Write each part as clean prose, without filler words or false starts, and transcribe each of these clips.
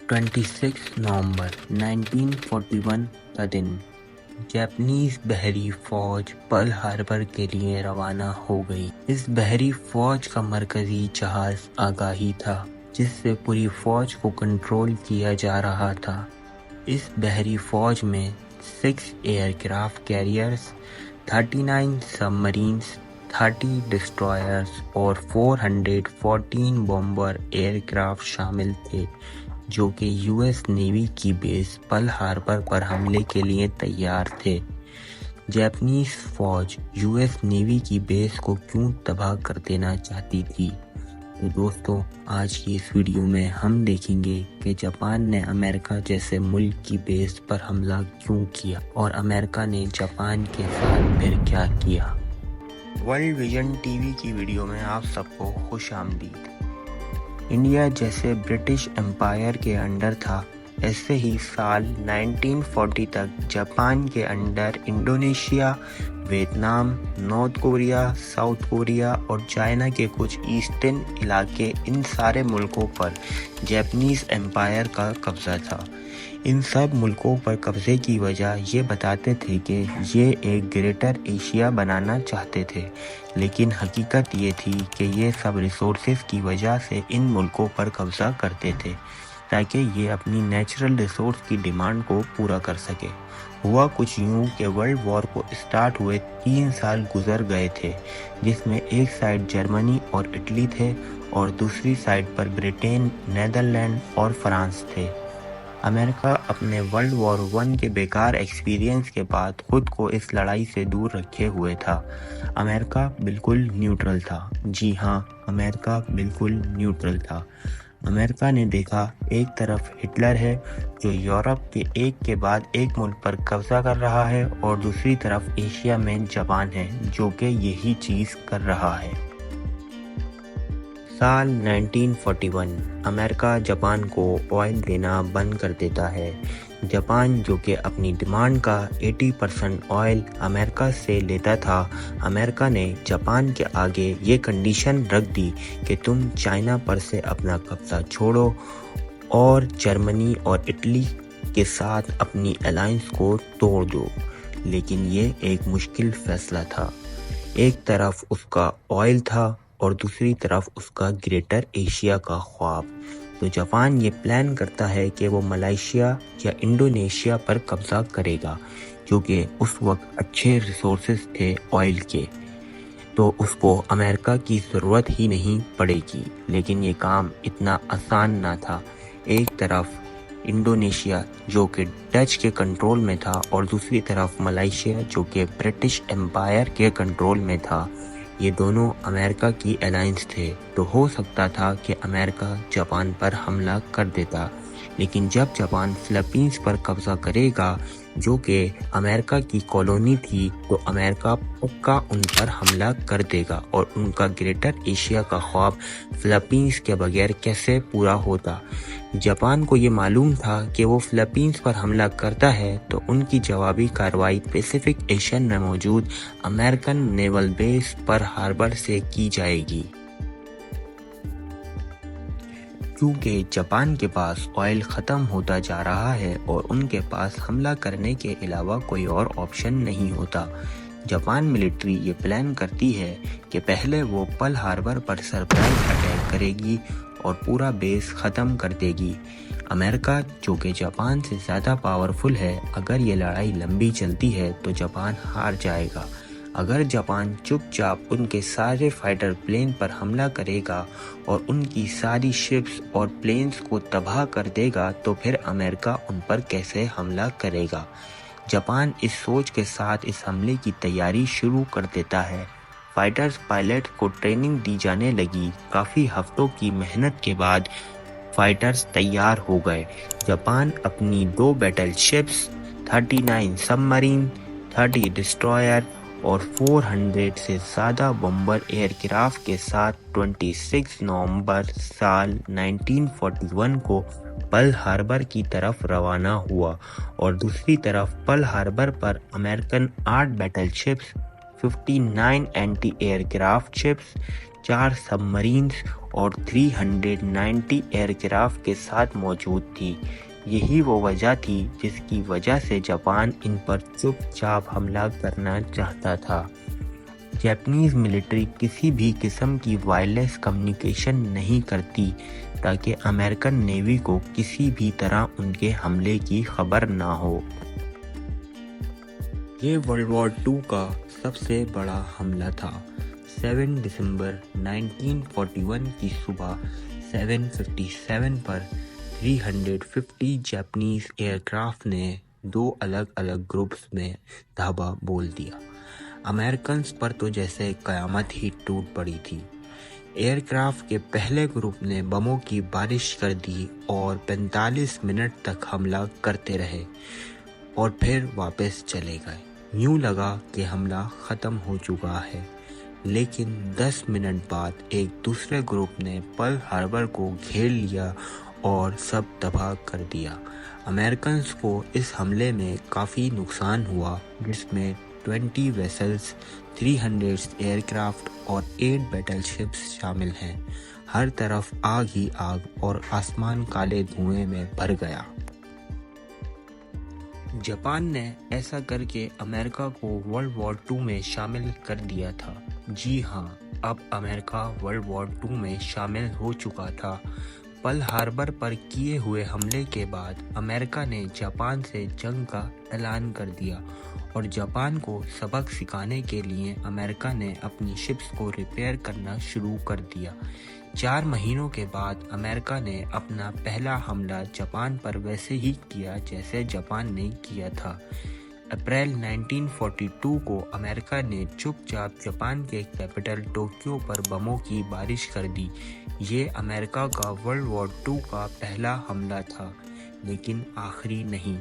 26 نومبر 1941 کا دن جاپانیز بحری فوج پرل ہاربر کے لیے روانہ ہو گئی۔ اس بحری فوج کا مرکزی جہاز آگاہی تھا، جس سے پوری فوج کو کنٹرول کیا جا رہا تھا۔ اس بحری فوج میں 6 ایئر کرافٹ کیریئرز، 39 سب مرینز، 30 ڈسٹرائرز اور 414 بومبر ایئر کرافٹ شامل تھے، جو کہ یو ایس نیوی کی بیس پرل ہاربر پر حملے کے لیے تیار تھے۔ جاپانیز فوج یو ایس نیوی کی بیس کو کیوں تباہ کر دینا چاہتی تھی؟ تو دوستو، آج کی اس ویڈیو میں ہم دیکھیں گے کہ جاپان نے امریکہ جیسے ملک کی بیس پر حملہ کیوں کیا اور امریکہ نے جاپان کے ساتھ پھر کیا کیا۔ ورلڈ ویژن ٹی وی کی ویڈیو میں آپ سب کو خوش آمدید۔ انڈیا جیسے برٹش امپائر کے انڈر تھا، ایسے ہی سال 1940 تک جاپان کے under Indonesia, Vietnam, north Korea, south Korea اور چائنا کے کچھ ایسٹرن علاقے، ان سارے ملکوں پر جاپانیز امپائر کا قبضہ تھا۔ ان سب ملکوں پر قبضے کی وجہ یہ بتاتے تھے کہ یہ ایک گریٹر ایشیا بنانا چاہتے تھے، لیکن حقیقت یہ تھی کہ یہ سب ریسورسز کی وجہ سے ان ملکوں پر قبضہ کرتے تھے تاکہ یہ اپنی نیچرل ریسورس کی ڈیمانڈ کو پورا کر سکے۔ ہوا کچھ یوں کہ ورلڈ وار کو اسٹارٹ ہوئے 3 سال گزر گئے تھے، جس میں ایک سائڈ جرمنی اور اٹلی تھے اور دوسری سائڈ پر برٹین، نیدرلینڈ اور فرانس تھے۔ امریکہ اپنے ورلڈ وار 1 کے بیکار ایکسپیرینس کے بعد خود کو اس لڑائی سے دور رکھے ہوئے تھا۔ امریکہ بالکل نیوٹرل تھا۔ جی ہاں، امریکہ بالکل نیوٹرل تھا۔ امریکہ نے دیکھا ایک طرف ہٹلر ہے جو یورپ کے ایک کے بعد ایک ملک پر قبضہ کر رہا ہے، اور دوسری طرف ایشیا میں جاپان ہے جو کہ یہی چیز کر رہا ہے۔ سال 1941 امریکہ جاپان کو آئل دینا بند کر دیتا ہے۔ جاپان جو کہ اپنی ڈیمانڈ کا 80% آئل امریکہ سے لیتا تھا، امریکہ نے جاپان کے آگے یہ کنڈیشن رکھ دی کہ تم چائنا پر سے اپنا قبضہ چھوڑو اور جرمنی اور اٹلی کے ساتھ اپنی الائنس کو توڑ دو۔ لیکن یہ ایک مشکل فیصلہ تھا۔ ایک طرف اس کا آئل تھا اور دوسری طرف اس کا گریٹر ایشیا کا خواب۔ تو جاپان یہ پلان کرتا ہے کہ وہ ملائیشیا یا انڈونیشیا پر قبضہ کرے گا، جو کہ اس وقت اچھے ریسورسز تھے آئل کے، تو اس کو امریکہ کی ضرورت ہی نہیں پڑے گی۔ لیکن یہ کام اتنا آسان نہ تھا۔ ایک طرف انڈونیشیا جو کہ ڈچ کے کنٹرول میں تھا اور دوسری طرف ملائیشیا جو کہ برٹش امپائر کے کنٹرول میں تھا، یہ دونوں امریکہ کی الائنس تھے، تو ہو سکتا تھا کہ امریکہ جاپان پر حملہ کر دیتا۔ لیکن جب جاپان فلپائنز پر قبضہ کرے گا جو کہ امریکہ کی کالونی تھی، تو امریکہ پکا ان پر حملہ کر دے گا اور ان کا گریٹر ایشیا کا خواب فلپائنز کے بغیر کیسے پورا ہوتا۔ جاپان کو یہ معلوم تھا کہ وہ فلپائنز پر حملہ کرتا ہے تو ان کی جوابی کارروائی پیسیفک ایشین میں موجود امریکن نیول بیس پرل ہاربر سے کی جائے گی۔ کیونکہ جاپان کے پاس آئل ختم ہوتا جا رہا ہے اور ان کے پاس حملہ کرنے کے علاوہ کوئی اور آپشن نہیں ہوتا، جاپان ملٹری یہ پلان کرتی ہے کہ پہلے وہ پرل ہاربر پر سرپرائز اٹیک کرے گی اور پورا بیس ختم کر دے گی۔ امریکہ جو کہ جاپان سے زیادہ پاورفل ہے، اگر یہ لڑائی لمبی چلتی ہے تو جاپان ہار جائے گا۔ اگر جاپان چپ چاپ ان کے سارے فائٹر پلین پر حملہ کرے گا اور ان کی ساری شپس اور پلینز کو تباہ کر دے گا، تو پھر امریکہ ان پر کیسے حملہ کرے گا؟ جاپان اس سوچ کے ساتھ اس حملے کی تیاری شروع کر دیتا ہے۔ فائٹرز پائلٹ کو ٹریننگ دی جانے لگی۔ کافی ہفتوں کی محنت کے بعد فائٹرز تیار ہو گئے۔ جاپان اپنی 2 بیٹل شپس، 39 سب مرین، 30 ڈسٹرائر اور 400 سے زیادہ بمبر ایئر کرافٹ کے ساتھ 26 نومبر سال 1941 کو پرل ہاربر کی طرف روانہ ہوا، اور دوسری طرف پرل ہاربر پر American 8 battle ships, 59 anti aircraft ships, 4 submarines اور 390 ایئر کرافٹ کے ساتھ موجود تھی۔ یہی وہ وجہ تھی جس کی وجہ سے جاپان ان پر چپ چاپ حملہ کرنا چاہتا تھا۔ جاپنیز ملٹری کسی بھی قسم کی وائرلیس کمیونیکیشن نہیں کرتی تاکہ امریکن نیوی کو کسی بھی طرح ان کے حملے کی خبر نہ ہو۔ یہ ورلڈ وار 2 کا سب سے بڑا حملہ تھا۔ 7 دسمبر 1941 کی صبح 7:57 پر 350 جاپنیز ایئر کرافٹ نے 2 الگ الگ گروپس میں دھاوا بول دیا۔ امریکنز پر تو جیسے قیامت ہی ٹوٹ پڑی تھی۔ ایئر کرافٹ کے پہلے گروپ نے بموں کی بارش کر دی اور 45 منٹ تک حملہ کرتے رہے اور پھر واپس چلے گئے۔ یوں لگا کہ حملہ ختم ہو چکا ہے، لیکن 10 منٹ بعد ایک دوسرے گروپ نے پرل ہاربر کو گھیر لیا اور سب تباہ کر دیا۔ امریکنز کو اس حملے میں کافی نقصان ہوا، جس میں 20 ویسلز، 300 ایئر کرافٹ اور 8 بیٹل شپس شامل ہیں۔ ہر طرف آگ ہی آگ اور آسمان کالے دھوئیں میں بھر گیا۔ جاپان نے ایسا کر کے امریکہ کو ورلڈ وار 2 میں شامل کر دیا تھا۔ جی ہاں، اب امریکہ ورلڈ وار 2 میں شامل ہو چکا تھا۔ پرل ہاربر پر کیے ہوئے حملے کے بعد امریکہ نے جاپان سے جنگ کا اعلان کر دیا اور جاپان کو سبق سکھانے کے لیے امریکہ نے اپنی شپس کو ریپیئر کرنا شروع کر دیا۔ 4 مہینوں کے بعد امریکہ نے اپنا پہلا حملہ جاپان پر ویسے ہی کیا جیسے جاپان نے کیا تھا۔ اپریل 1942 کو امریکہ نے چپ چاپ جاپان کے کیپٹل ٹوکیو پر بموں کی بارش کر دی۔ یہ امریکہ کا ورلڈ وار 2 کا پہلا حملہ تھا، لیکن آخری نہیں۔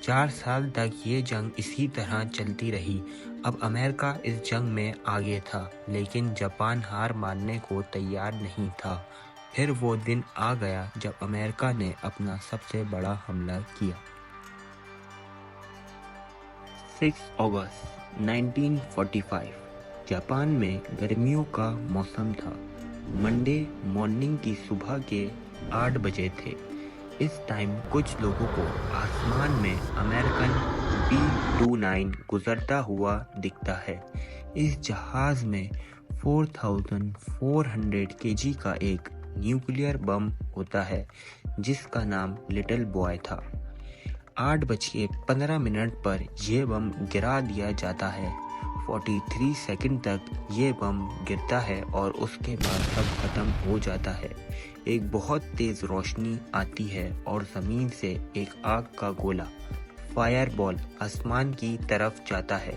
4 سال تک یہ جنگ اسی طرح چلتی رہی۔ اب امریکہ اس جنگ میں آگے تھا، لیکن جاپان ہار ماننے کو تیار نہیں تھا۔ پھر وہ دن آ گیا جب امریکہ نے اپنا سب سے بڑا حملہ کیا۔ 6 اگست 1945 جاپان میں گرمیوں کا موسم تھا۔ منڈے مارننگ کی صبح کے 8 بجے تھے۔ اس ٹائم کچھ لوگوں کو آسمان میں امریکن B-29 گزرتا ہوا دکھتا ہے۔ اس جہاز میں 4400 kg کا ایک نیوکلیئر بم ہوتا ہے، جس کا نام لٹل بوائے تھا۔ 8:15 پر یہ بم گرا دیا جاتا ہے۔ 43 سیکنڈ تک یہ بم گرتا ہے اور اس کے بعد سب ختم ہو جاتا ہے۔ ایک بہت تیز روشنی آتی ہے اور زمین سے ایک آگ کا گولا، فائر بال، آسمان کی طرف جاتا ہے۔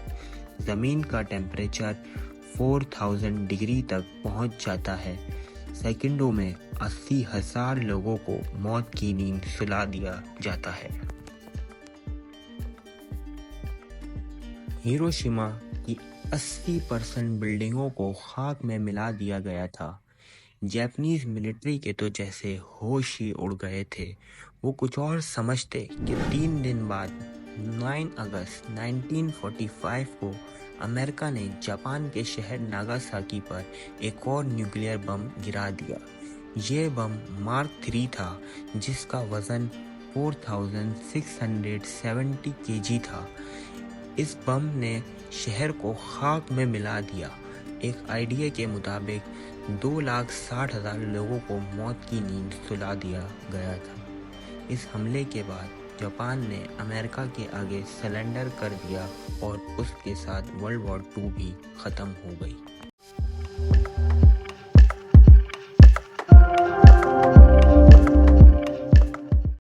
زمین کا ٹیمپریچر 4000 ڈگری تک پہنچ جاتا ہے۔ سیکنڈوں میں 80,000 لوگوں کو موت کی نیند سلا دیا جاتا ہے۔ ہیروشیما کی 80% بلڈنگوں کو خاک میں ملا دیا گیا تھا۔ جاپنیز ملٹری کے تو جیسے ہوش ہی اڑ گئے تھے۔ وہ کچھ اور سمجھتے کہ 3 دن بعد 9 اگست 1945 کو امریکہ نے جاپان کے شہر ناگاساکی پر ایک اور نیوکلیئر بم گرا دیا۔ یہ بم مارک 3 تھا، جس کا وزن 4670 kg تھا۔ اس بم نے شہر کو خاک میں ملا دیا۔ ایک آئیڈیا کے مطابق 2,60,000 لوگوں کو موت کی نیند سلا دیا گیا تھا۔ اس حملے کے بعد جاپان نے امریکہ کے آگے سرنڈر کر دیا اور اس کے ساتھ ورلڈ وار 2 بھی ختم ہو گئی۔